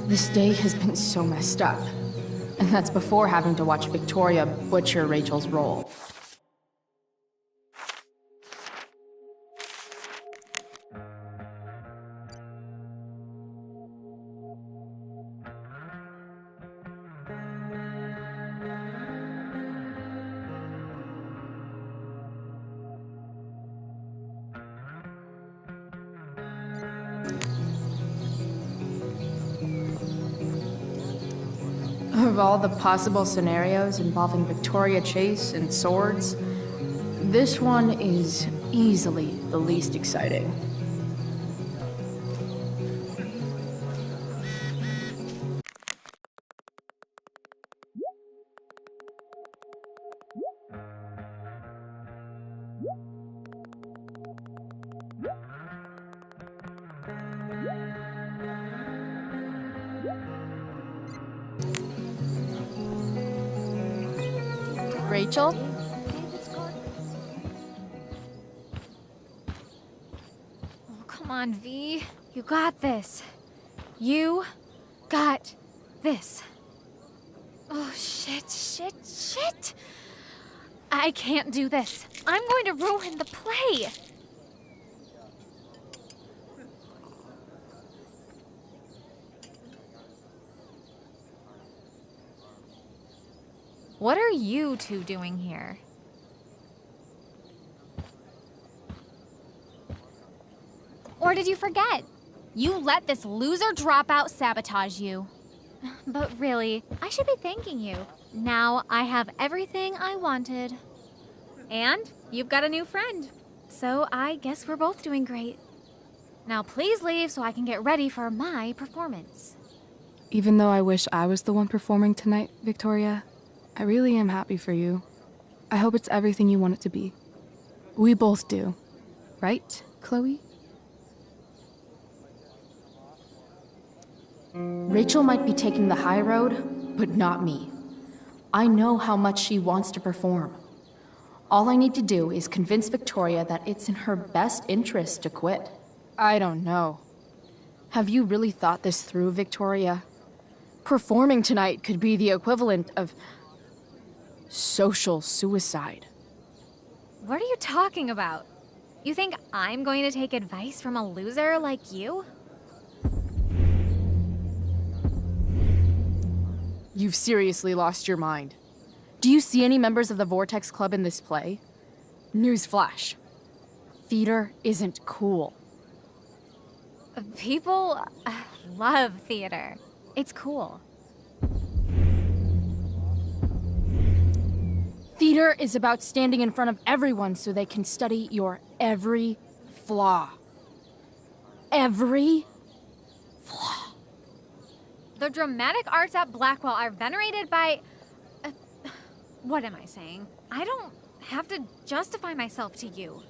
This day has been so messed up. And that's before having to watch Victoria butcher Rachel's role. Of all the possible scenarios involving Victoria Chase and swords, this one is easily the least exciting. Rachel? Oh, come on, V. You got this. You got this. Oh, shit. I can't do this. I'm going to ruin the play. What are you two doing here? Or did you forget? You let this loser dropout sabotage you. But really, I should be thanking you. Now I have everything I wanted. And you've got a new friend. So I guess we're both doing great. Now please leave so I can get ready for my performance. Even though I wish I was the one performing tonight, Victoria, I really am happy for you. I hope it's everything you want it to be. We both do. Right, Chloe? Rachel might be taking the high road, but not me. I know how much she wants to perform. All I need to do is convince Victoria that it's in her best interest to quit. I don't know. Have you really thought this through, Victoria? Performing tonight could be the equivalent of social suicide. What are you talking about? You think I'm going to take advice from a loser like you? You've seriously lost your mind. Do you see any members of the Vortex Club in this play? Newsflash. Theater isn't cool. People love theater. It's cool. Theater is about standing in front of everyone so they can study your every flaw. Every flaw. The dramatic arts at Blackwell are venerated by... what am I saying? I don't have to justify myself to you.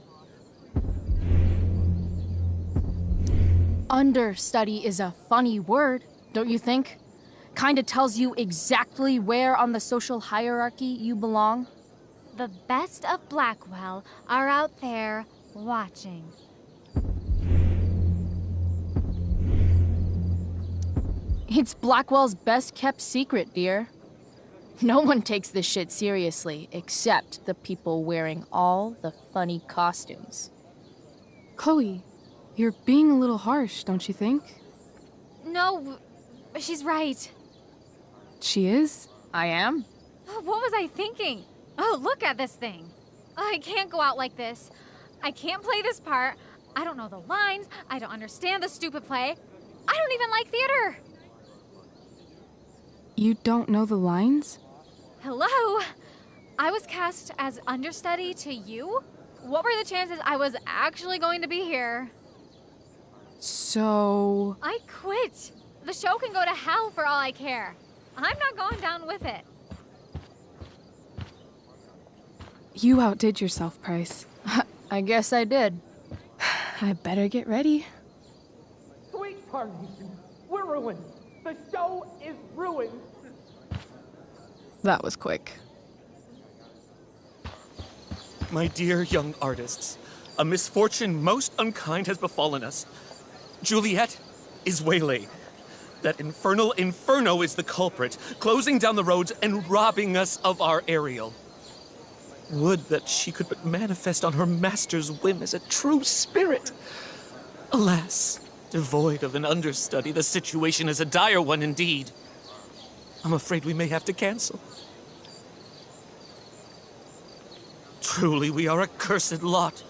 Understudy is a funny word, don't you think? Kinda tells you exactly where on the social hierarchy you belong. The best of Blackwell are out there watching. It's Blackwell's best kept secret, dear. No one takes this shit seriously, except the people wearing all the funny costumes. Chloe, you're being a little harsh, don't you think? No, she's right. She is? I am? What was I thinking? Oh, look at this thing. I can't go out like this. I can't play this part. I don't know the lines. I don't understand the stupid play. I don't even like theater. You don't know the lines? Hello? I was cast as understudy to you? What were the chances I was actually going to be here? So... I quit. The show can go to hell for all I care. I'm not going down with it. You outdid yourself, Price. I guess I did. I better get ready. Sweet Carnation, we're ruined. The show is ruined. That was quick. My dear young artists, a misfortune most unkind has befallen us. Juliet is waylaid. That infernal Inferno is the culprit, closing down the roads and robbing us of our Ariel. Would that she could but manifest on her master's whim as a true spirit. Alas, devoid of an understudy, the situation is a dire one indeed. I'm afraid we may have to cancel. Truly, we are a cursed lot.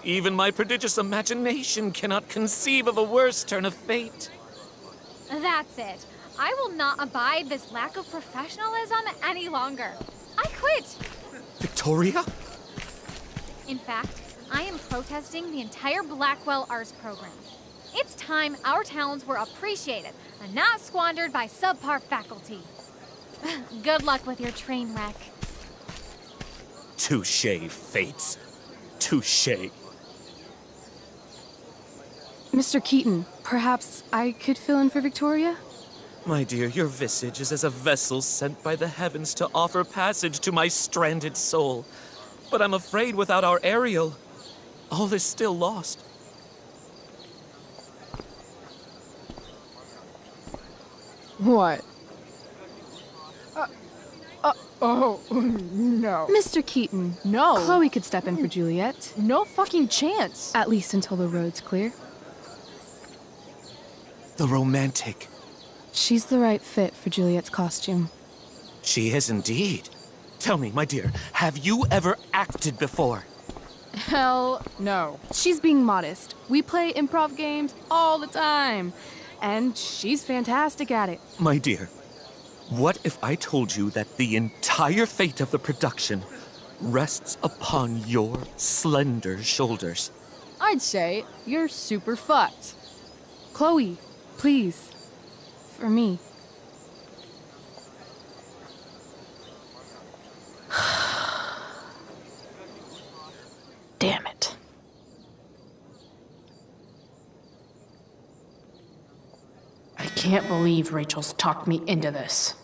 Even my prodigious imagination cannot conceive of a worse turn of fate. That's it. I will not abide this lack of professionalism any longer. I quit. Victoria? In fact, I am protesting the entire Blackwell Arts program. It's time our talents were appreciated and not squandered by subpar faculty. Good luck with your train wreck. Touché, Fates. Touché. Mr. Keaton, perhaps I could fill in for Victoria? My dear, your visage is as a vessel sent by the heavens to offer passage to my stranded soul. But I'm afraid without our Ariel, all is still lost. What? Oh, no. Mr. Keaton. No. Chloe could step in for Juliet. No fucking chance. At least until the road's clear. The romantic. She's the right fit for Juliet's costume. She is indeed. Tell me, my dear, have you ever acted before? Hell no. She's being modest. We play improv games all the time. And she's fantastic at it. My dear, what if I told you that the entire fate of the production rests upon your slender shoulders? I'd say you're super fucked. Chloe, please. For me. Damn it. I can't believe Rachel's talked me into this.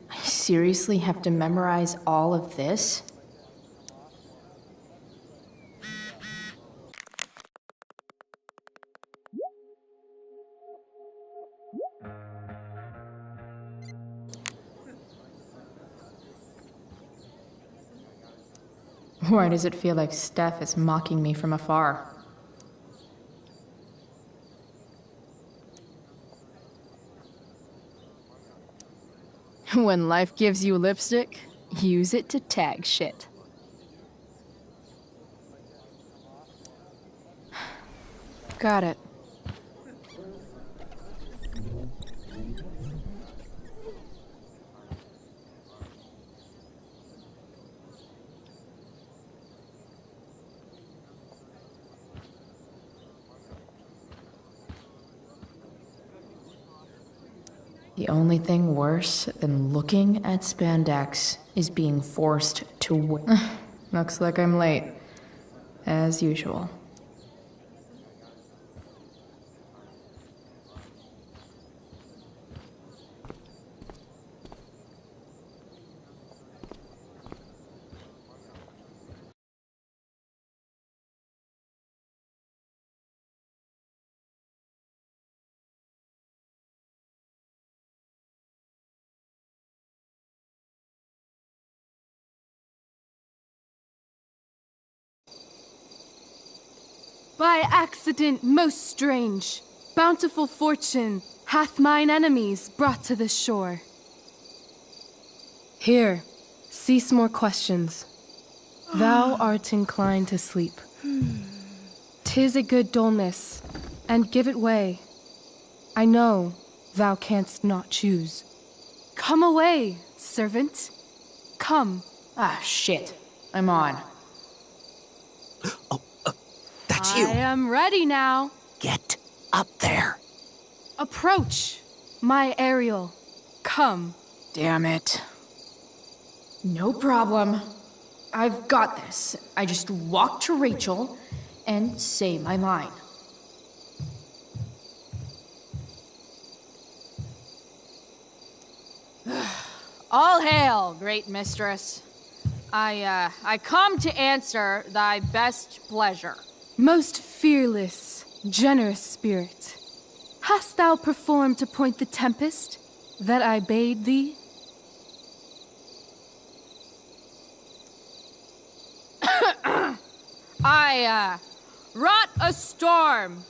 I seriously have to memorize all of this? Why does it feel like Steph is mocking me from afar? When life gives you lipstick, use it to tag shit. Got it. The only thing worse than looking at spandex is being forced to Looks like I'm late. As usual. By accident most strange, bountiful fortune hath mine enemies brought to this shore. Here, cease more questions. Thou art inclined to sleep. 'Tis a good dullness, and give it way. I know thou canst not choose. Come away, servant. Come. Ah, shit. I'm on. That's I am ready now. Get up there. Approach, my Ariel. Come. Damn it. No problem. I've got this. I just walk to Rachel, and say my mind. All hail, great mistress. I come to answer thy best pleasure. Most fearless, generous spirit, hast thou performed to point the tempest that I bade thee? I wrought a storm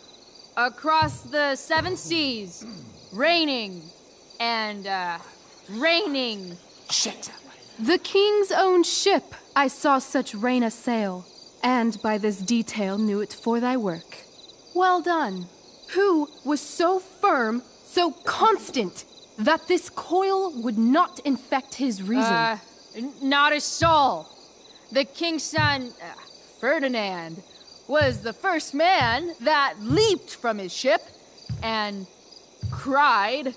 across the seven seas, raining and raining. Shit. The king's own ship I saw such rain a sail, and by this detail knew it for thy work. Well done. Who was so firm, so constant, that this coil would not infect his reason? Not a soul. The king's son, Ferdinand, was the first man that leaped from his ship and cried,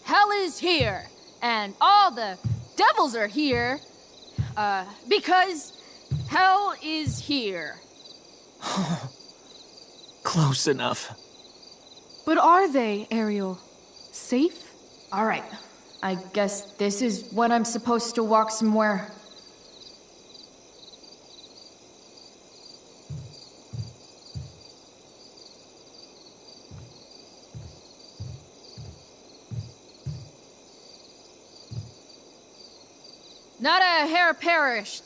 "Hell is here, and all the devils are here, because hell is here." Close enough. But are they, Ariel? Safe? All right, I guess this is when I'm supposed to walk somewhere. Not a hair perished,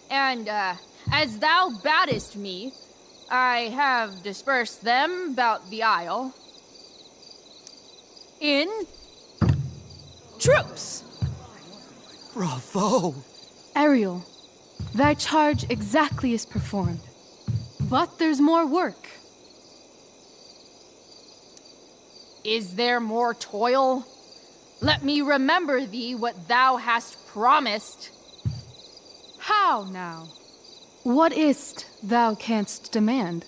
and as thou badest me, I have dispersed them about the isle. In troops! Bravo! Ariel, thy charge exactly is performed. But there's more work. Is there more toil? Let me remember thee what thou hast promised. How now? What is't thou canst demand?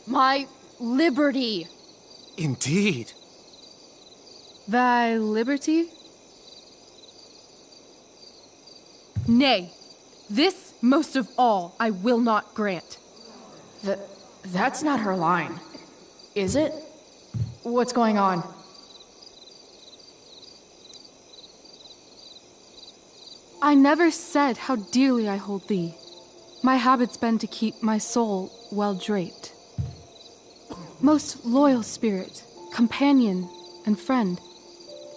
My liberty. Indeed. Thy liberty? Nay, this most of all I will not grant. That's not her line, is it? What's going on? I never said how dearly I hold thee. My habit's been to keep my soul well draped. Most loyal spirit, companion, and friend,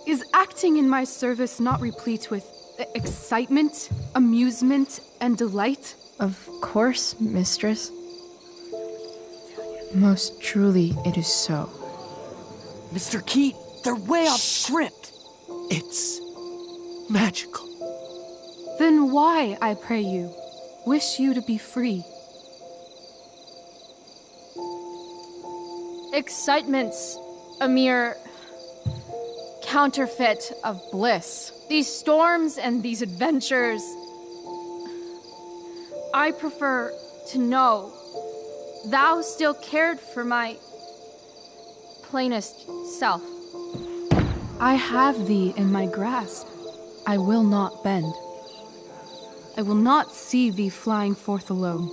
is acting in my service not replete with excitement, amusement, and delight? Of course, mistress. Most truly, it is so. Mr. Keat, they're way off script. It's magical. Then why, I pray you, wish you to be free? Excitement's a mere counterfeit of bliss. These storms and these adventures, I prefer to know thou still cared for my plainest self. I have thee in my grasp. I will not bend. I will not see thee flying forth alone.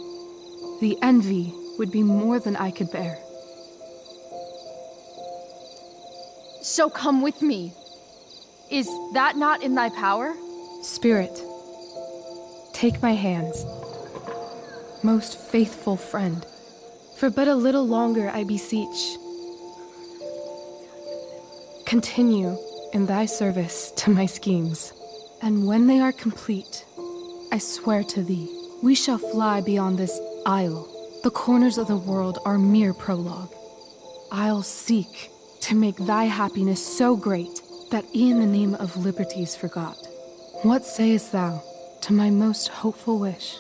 The envy would be more than I could bear. So come with me. Is that not in thy power? Spirit, take my hands. Most faithful friend, for but a little longer I beseech. Continue in thy service to my schemes, and when they are complete, I swear to thee, we shall fly beyond this isle. The corners of the world are mere prologue. I'll seek to make thy happiness so great that e'en the name of liberty's forgot. What sayest thou to my most hopeful wish?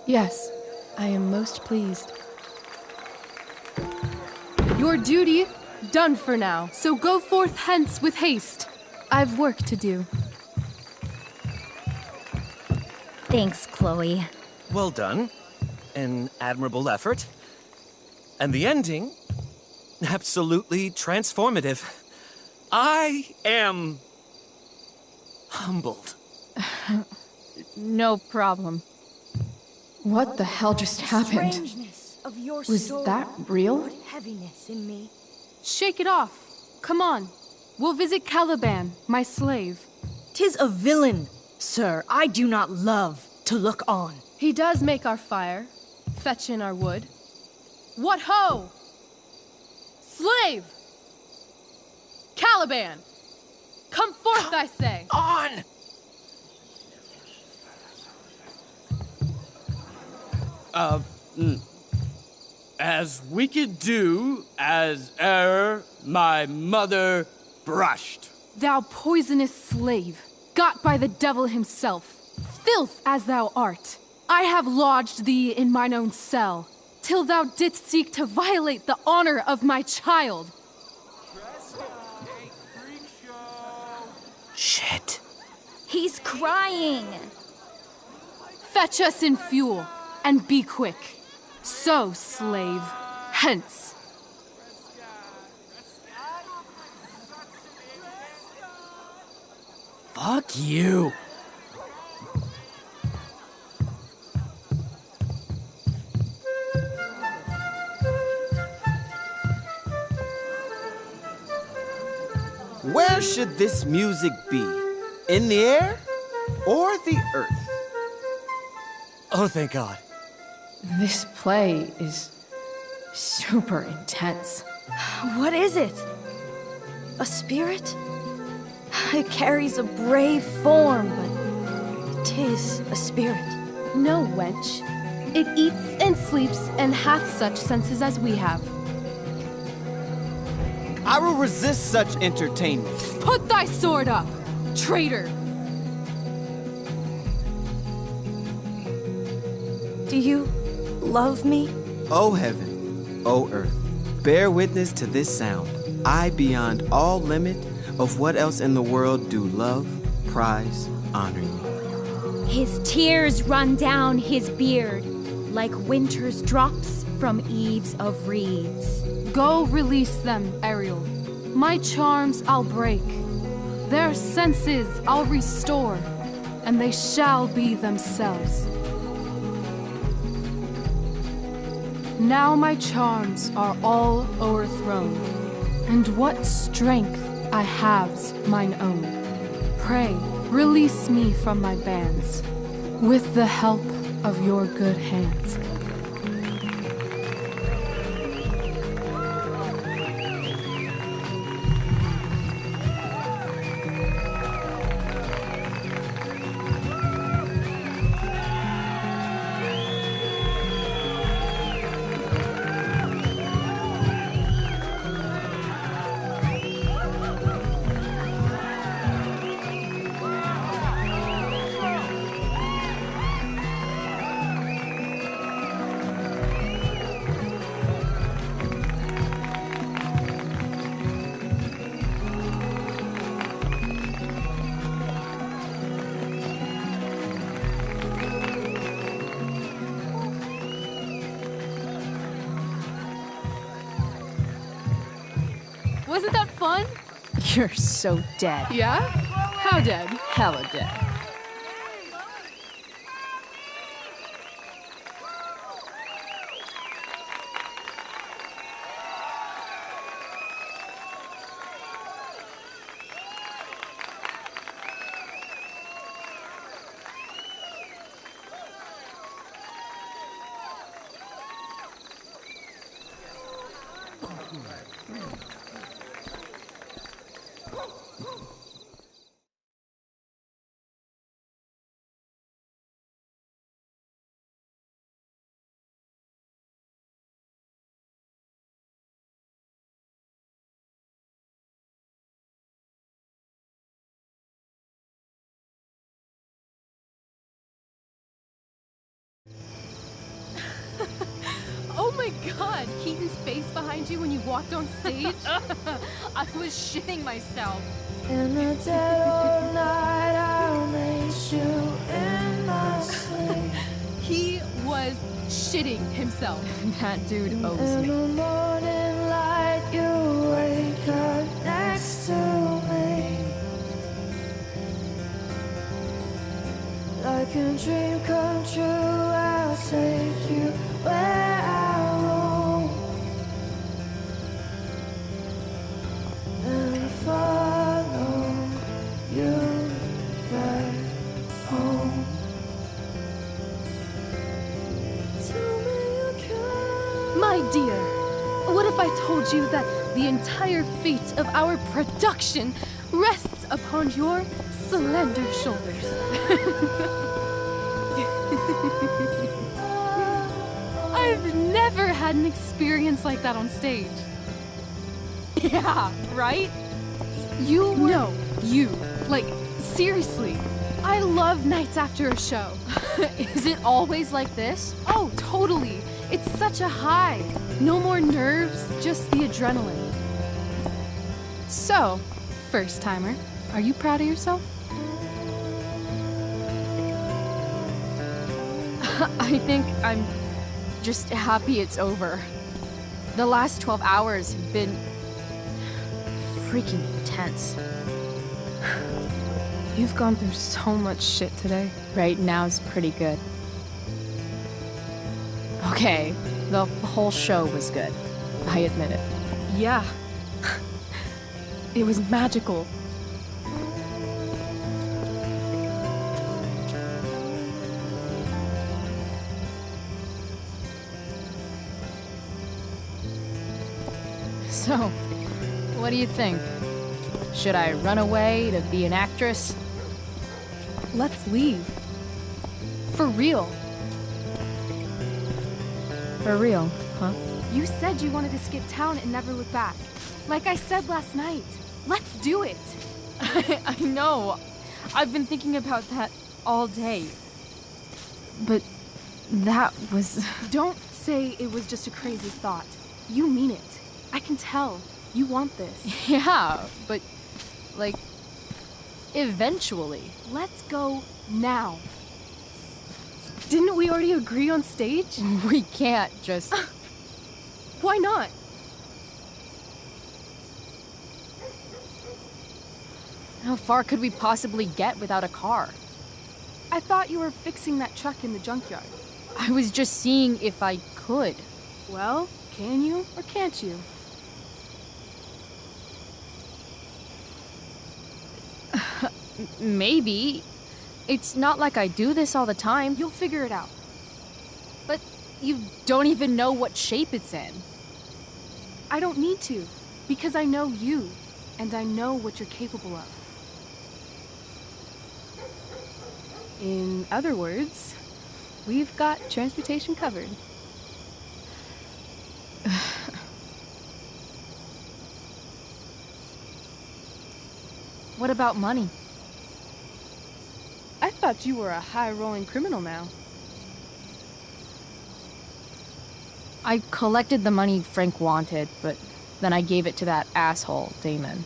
Yes, I am most pleased. Your duty done for now, so go forth hence with haste. I've work to do. Thanks, Chloe. Well done. An admirable effort. And the ending, absolutely transformative. I am humbled. No problem. What the hell just happened? Strangeness of your Was story that real? put heaviness in me. Shake it off. Come on. We'll visit Caliban, my slave. 'Tis a villain, sir, I do not love to look on. He does make our fire, fetch in our wood. What ho! Slave! Caliban! Come forth, I say! On! As wicked do as e'er my mother brushed. Thou poisonous slave, got by the devil himself, filth as thou art, I have lodged thee in mine own cell, till thou didst seek to violate the honor of my child. Shit. He's crying. Fetch us in fuel, and be quick. So, slave, hence. Fuck you. Where should this music be? In the air or the earth? Oh, thank God. This play is super intense. What is it? A spirit? It carries a brave form, but 'tis a spirit. No, wench. It eats and sleeps and hath such senses as we have. I will resist such entertainment. Put thy sword up, traitor! Do you love me? O heaven, O earth, bear witness to this sound. I, beyond all limit of what else in the world, do love, prize, honor you. His tears run down his beard like winter's drops from eaves of reeds. Go release them, Ariel. My charms I'll break. Their senses I'll restore, and they shall be themselves. Now my charms are all o'erthrown, and what strength I have's mine own. Pray, release me from my bands, with the help of your good hands. Wasn't that fun? You're so dead. Yeah? How dead? Hella dead. Oh my god, Keaton's face behind you when you walked on stage? I was shitting myself. In the dead of night, I'll meet you in my sleep. He was shitting himself. That dude owes In me. the morning light, you wake up next to me. Like a dream come true, I'll take you where I roam. And follow you back home. Tell me you care. My dear, what if I told you that the entire fate of our production rests upon your slender shoulders? I've never had an experience like that on stage. Yeah, right? You were... No, you. Like, seriously. I love nights after a show. Is it always like this? Oh, totally. It's such a high. No more nerves, just the adrenaline. So, first timer, are you proud of yourself? I think I'm just happy it's over. The last 12 hours have been freaking intense. You've gone through so much shit today. Right now's pretty good. Okay, the whole show was good. I admit it. Yeah. It was magical. So, what do you think? Should I run away to be an actress? Let's leave. For real. For real, huh? You said you wanted to skip town and never look back. Like I said last night. Let's do it. I know. I've been thinking about that all day. But that was... Don't say it was just a crazy thought. You mean it. I can tell. You want this. Yeah, but, like, eventually. Let's go now. Didn't we already agree on stage? We can't just... Why not? How far could we possibly get without a car? I thought you were fixing that truck in the junkyard. I was just seeing if I could. Well, can you or can't you? Maybe. It's not like I do this all the time. You'll figure it out. But you don't even know what shape it's in. I don't need to, because I know you, and I know what you're capable of. In other words, we've got transportation covered. What about money? I thought you were a high-rolling criminal now. I collected the money Frank wanted, but then I gave it to that asshole, Damon.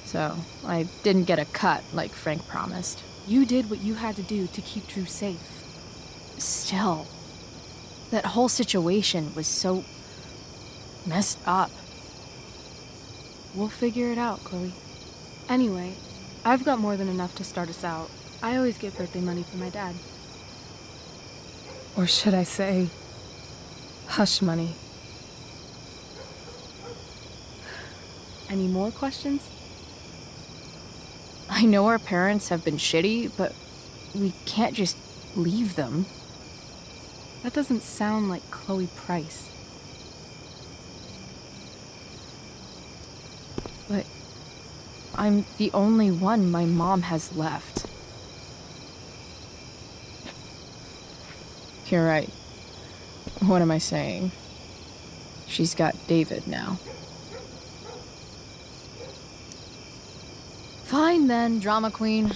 So, I didn't get a cut like Frank promised. You did what you had to do to keep Drew safe. Still, that whole situation was so messed up. We'll figure it out, Chloe. Anyway, I've got more than enough to start us out. I always get birthday money from my dad. Or should I say, hush money. Any more questions? I know our parents have been shitty, but we can't just leave them. That doesn't sound like Chloe Price. But I'm the only one my mom has left. You're right. What am I saying? She's got David now. Fine then, drama queen.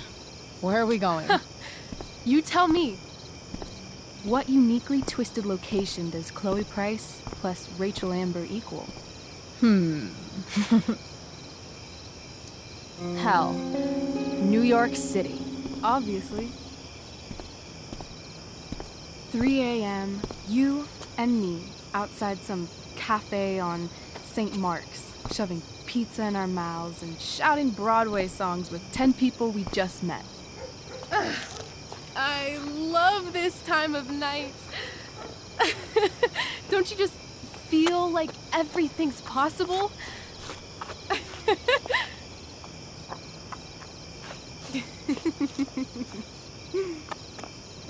Where are we going? You tell me. What uniquely twisted location does Chloe Price plus Rachel Amber equal? Hell. New York City. Obviously. 3 a.m., you and me outside some cafe on St. Mark's, shoving pizza in our mouths and shouting Broadway songs with 10 people we just met. Ugh, I love this time of night. Don't you just feel like everything's possible?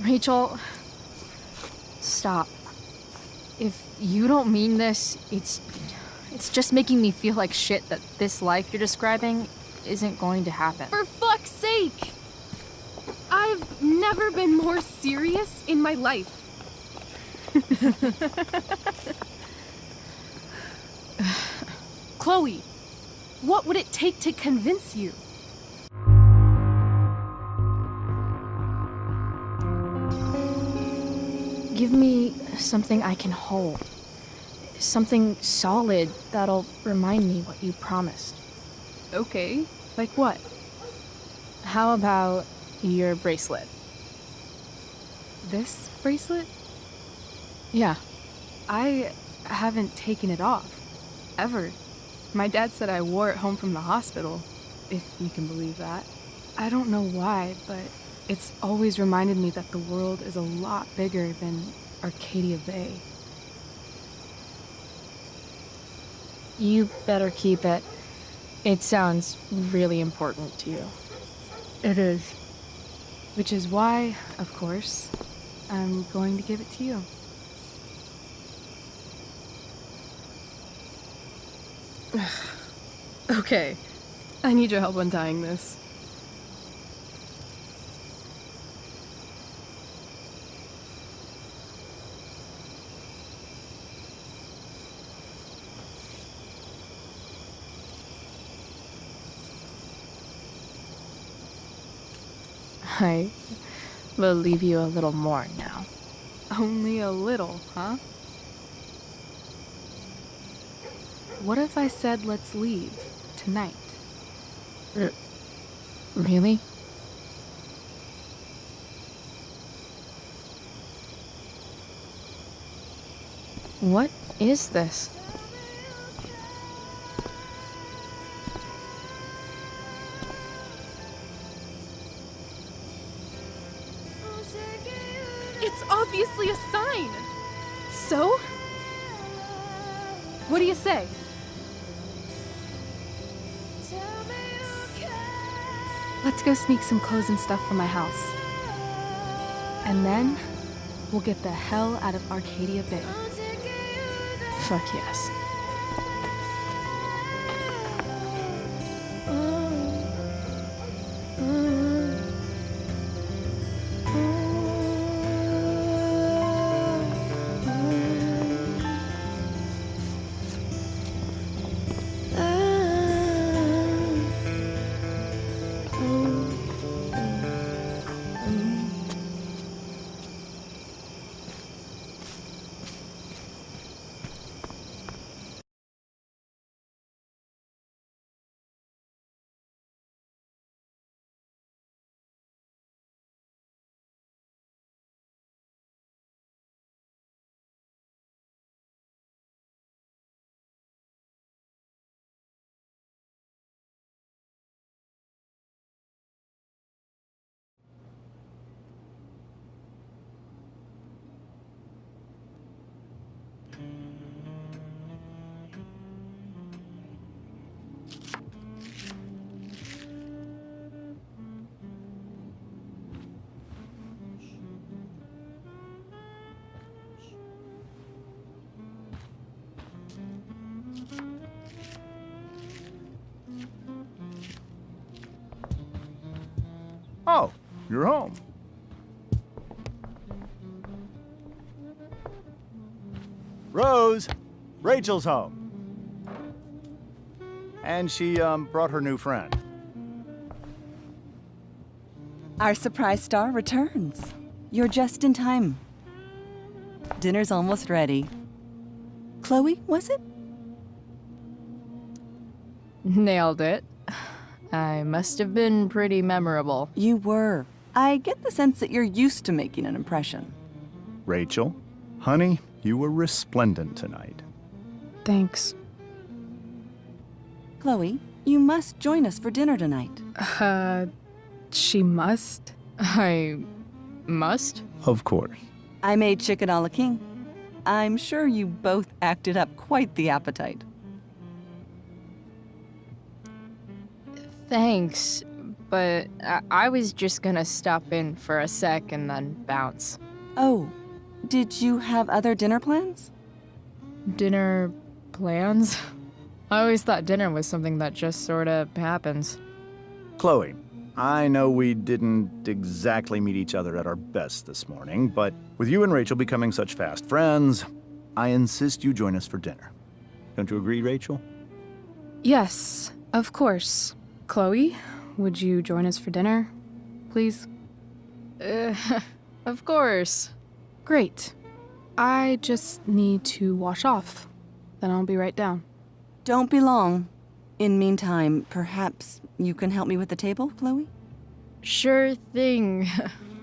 Rachel, stop. If you don't mean this, it's just making me feel like shit that this life you're describing isn't going to happen. For fuck's sake! I've never been more serious in my life. Chloe, what would it take to convince you? Give me something I can hold. Something solid that'll remind me what you promised. Okay, like what? How about your bracelet? This bracelet? Yeah. I haven't taken it off. Ever. My dad said I wore it home from the hospital, if you can believe that. I don't know why, but it's always reminded me that the world is a lot bigger than Arcadia Bay. You better keep it. It sounds really important to you. It is. Which is why, of course, I'm going to give it to you. Okay, I need your help untying this. I believe you a little more now. Only a little, huh? What if I said let's leave tonight? Really? What is this? It's obviously a sign! So? What do you say? Let's go sneak some clothes and stuff from my house. And then, we'll get the hell out of Arcadia Bay. Fuck yes. Oh, you're home. Rose, Rachel's home. And she, brought her new friend. Our surprise star returns. You're just in time. Dinner's almost ready. Chloe, was it? Nailed it. I must have been pretty memorable. You were. I get the sense that you're used to making an impression. Rachel, honey, you were resplendent tonight. Thanks. Chloe, you must join us for dinner tonight. She must? I must? Of course. I made chicken a la king. I'm sure you both acted up quite the appetite. Thanks, but I was just gonna stop in for a sec and then bounce. Oh, did you have other dinner plans? Dinner plans? I always thought dinner was something that just sorta happens. Chloe, I know we didn't exactly meet each other at our best this morning, but with you and Rachel becoming such fast friends, I insist you join us for dinner. Don't you agree, Rachel? Yes, of course. Chloe, would you join us for dinner, please? Of course. Great. I just need to wash off. Then I'll be right down. Don't be long. In meantime, perhaps you can help me with the table, Chloe? Sure thing,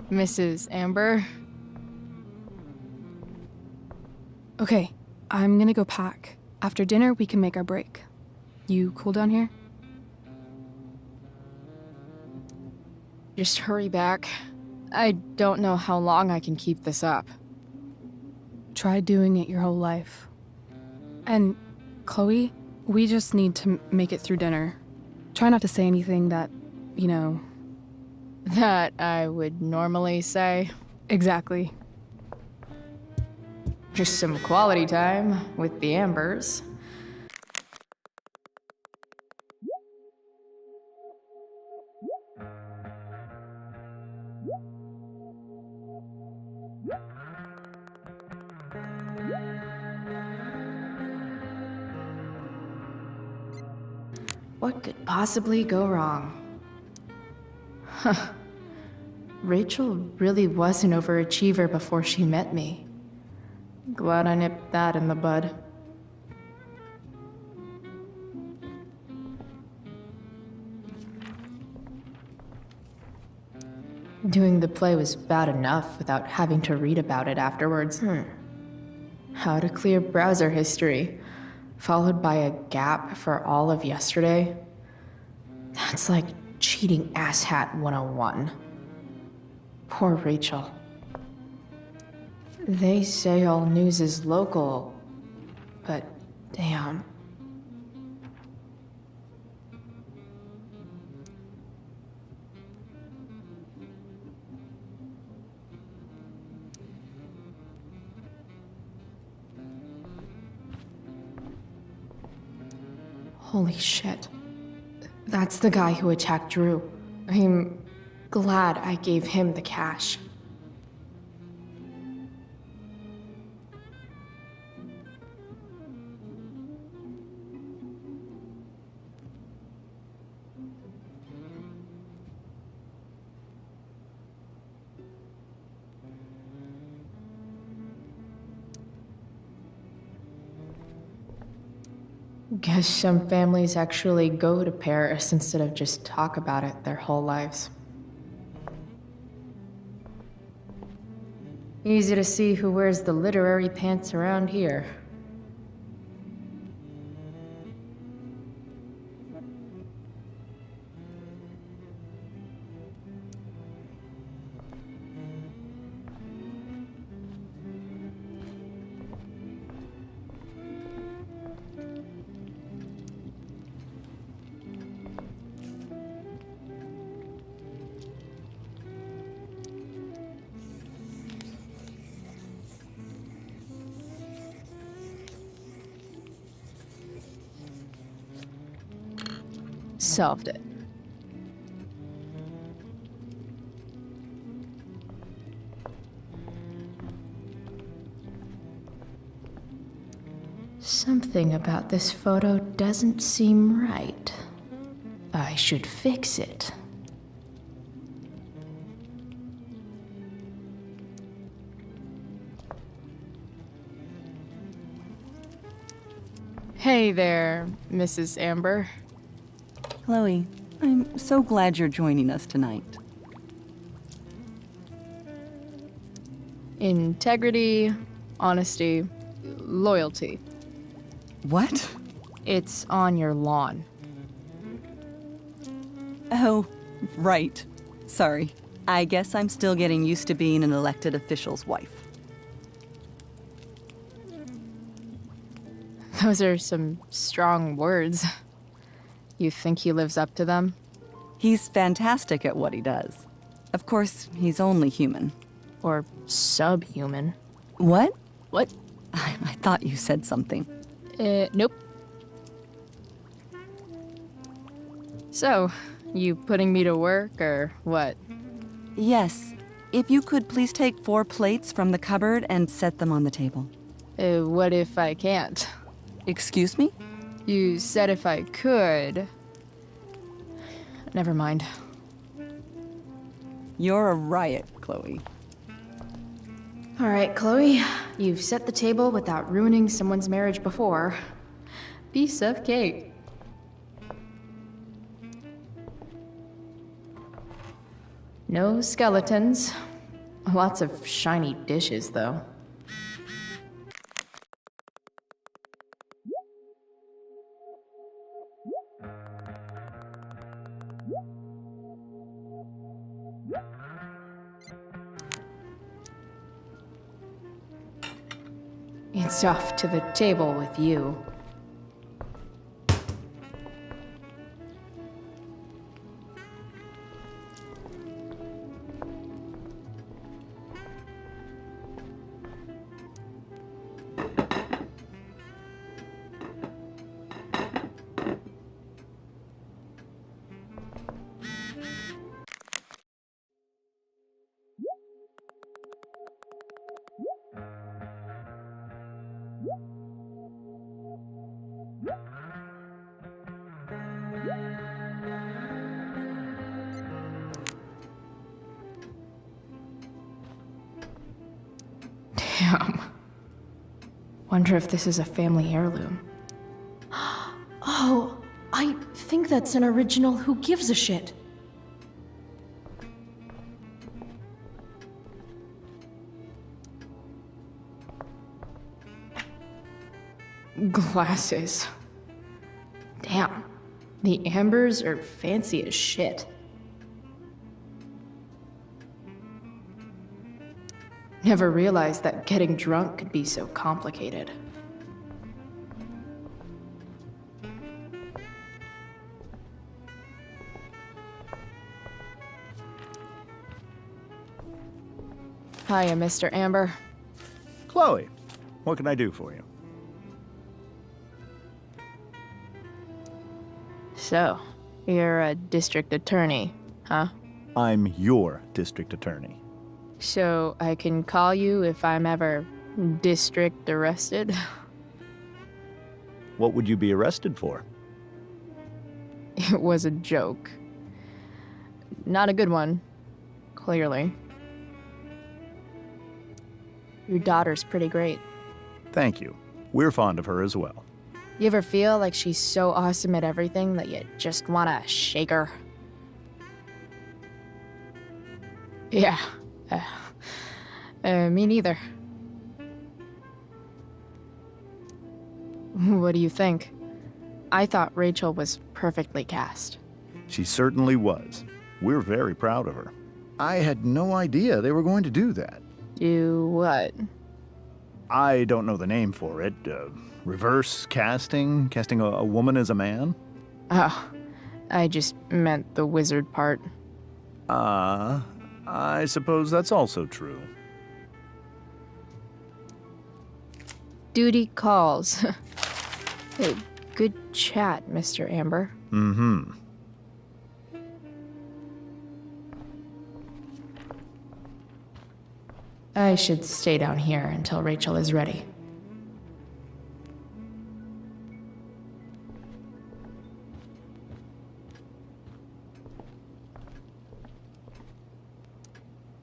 Mrs. Amber. Okay, I'm gonna go pack. After dinner, we can make our break. You cool down here? Just hurry back. I don't know how long I can keep this up. Try doing it your whole life. And, Chloe, we just need to make it through dinner. Try not to say anything that, you know... That I would normally say. Exactly. Just some quality time with the Ambers. What could possibly go wrong? Huh. Rachel really was an overachiever before she met me. Glad I nipped that in the bud. Doing the play was bad enough without having to read about it afterwards. How to clear browser history, followed by a gap for all of yesterday. That's like cheating asshat 101. Poor Rachel. They say all news is local, but damn. Holy shit. That's the guy who attacked Drew. I'm glad I gave him the cash. Guess some families actually go to Paris instead of just talk about it their whole lives. Easy to see who wears the literary pants around here. Solved it. Something about this photo doesn't seem right. I should fix it. Hey there, Mrs. Amber. Chloe, I'm so glad you're joining us tonight. Integrity, honesty, loyalty. What? It's on your lawn. Oh, right. Sorry. I guess I'm still getting used to being an elected official's wife. Those are some strong words. You think he lives up to them? He's fantastic at what he does. Of course, he's only human. Or subhuman? What? What? I thought you said something. Nope. So, you putting me to work, or what? Yes. If you could please take 4 plates from the cupboard and set them on the table. What if I can't? Excuse me? You said if I could. Never mind. You're a riot, Chloe. All right, Chloe. You've set the table without ruining someone's marriage before. Piece of cake. No skeletons. Lots of shiny dishes, though. It's off to the table with you. Damn. Wonder if this is a family heirloom. Oh, I think that's an original Who Gives a Shit. Glasses. Damn. The ambers are fancy as shit. Never realized that getting drunk could be so complicated. Hiya, Mr. Amber. Chloe, what can I do for you? So, you're a district attorney, huh? I'm your district attorney. So I can call you if I'm ever district arrested? What would you be arrested for? It was a joke. Not a good one, clearly. Your daughter's pretty great. Thank you. We're fond of her as well. You ever feel like she's so awesome at everything that you just wanna shake her? Yeah. Me neither. What do you think? I thought Rachel was perfectly cast. She certainly was. We're very proud of her. I had no idea they were going to do that. Do what? I don't know the name for it. Reverse casting? Casting a woman as a man? Oh, I just meant the wizard part. I suppose that's also true. Duty calls. Hey, good chat, Mr. Amber. Mm-hmm. I should stay down here until Rachel is ready.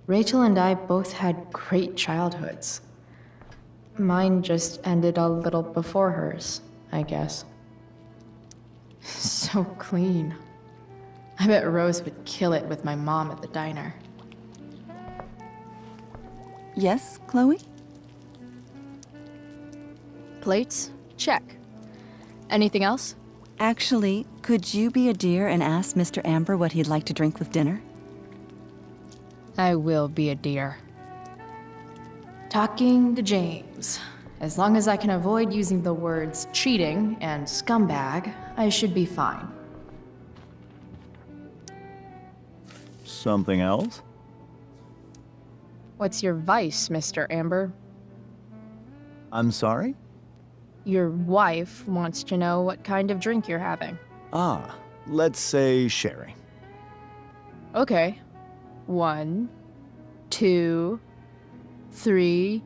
Rachel and I both had great childhoods. Mine just ended a little before hers, I guess. So clean. I bet Rose would kill it with my mom at the diner. Yes, Chloe? Plates? Check. Anything else? Actually, could you be a dear and ask Mr. Amber what he'd like to drink with dinner? I will be a dear. Talking to James. As long as I can avoid using the words cheating and scumbag, I should be fine. Something else? What's your vice, Mr. Amber? I'm sorry? Your wife wants to know what kind of drink you're having. Ah, let's say sherry. Okay. 1, 2, 3.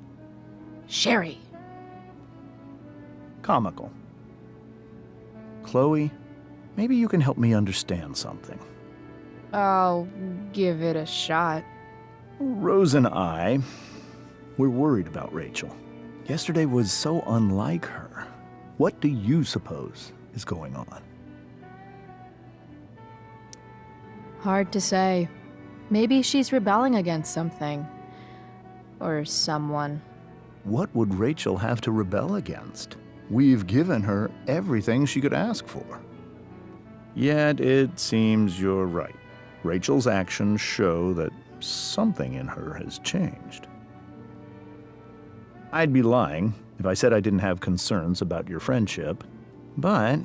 Sherry. Comical. Chloe, maybe you can help me understand something. I'll give it a shot. Rose and I, we're worried about Rachel. Yesterday was so unlike her. What do you suppose is going on? Hard to say. Maybe she's rebelling against something. Or someone. What would Rachel have to rebel against? We've given her everything she could ask for. Yet it seems you're right. Rachel's actions show that something in her has changed. I'd be lying if I said I didn't have concerns about your friendship, but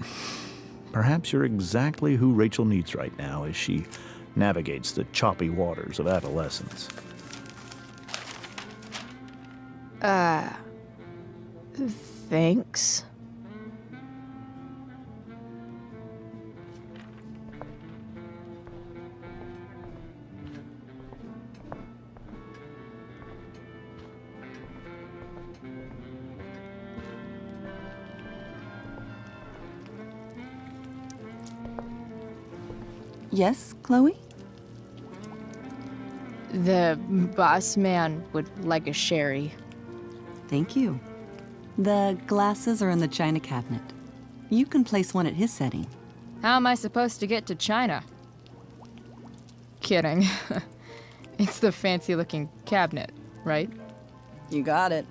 perhaps you're exactly who Rachel needs right now as she navigates the choppy waters of adolescence. Thanks. Yes, Chloe? The boss man would like a sherry. Thank you. The glasses are in the china cabinet. You can place one at his setting. How am I supposed to get to China? Kidding. It's the fancy-looking cabinet, right? You got it.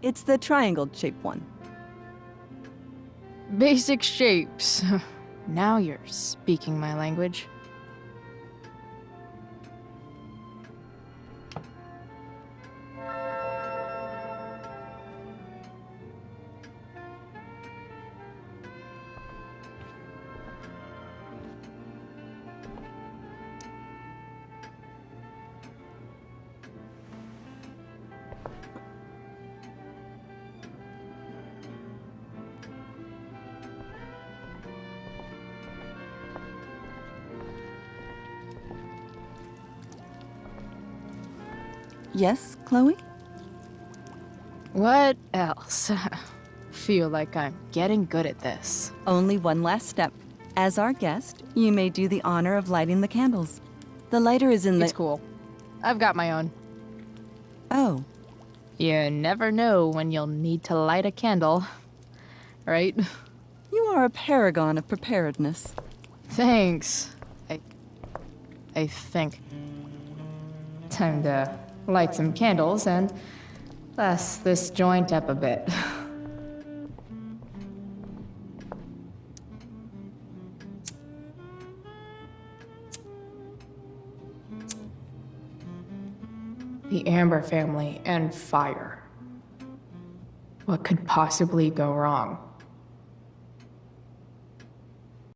It's the triangle-shaped one. Basic shapes. Now you're speaking my language. Yes, Chloe? What else? Feel like I'm getting good at this. Only one last step. As our guest, you may do the honor of lighting the candles. The lighter is in the... It's cool. I've got my own. Oh. You never know when you'll need to light a candle, right? You are a paragon of preparedness. Thanks. I think. Time to light some candles and bless this joint up a bit. The Amber family and fire. What could possibly go wrong?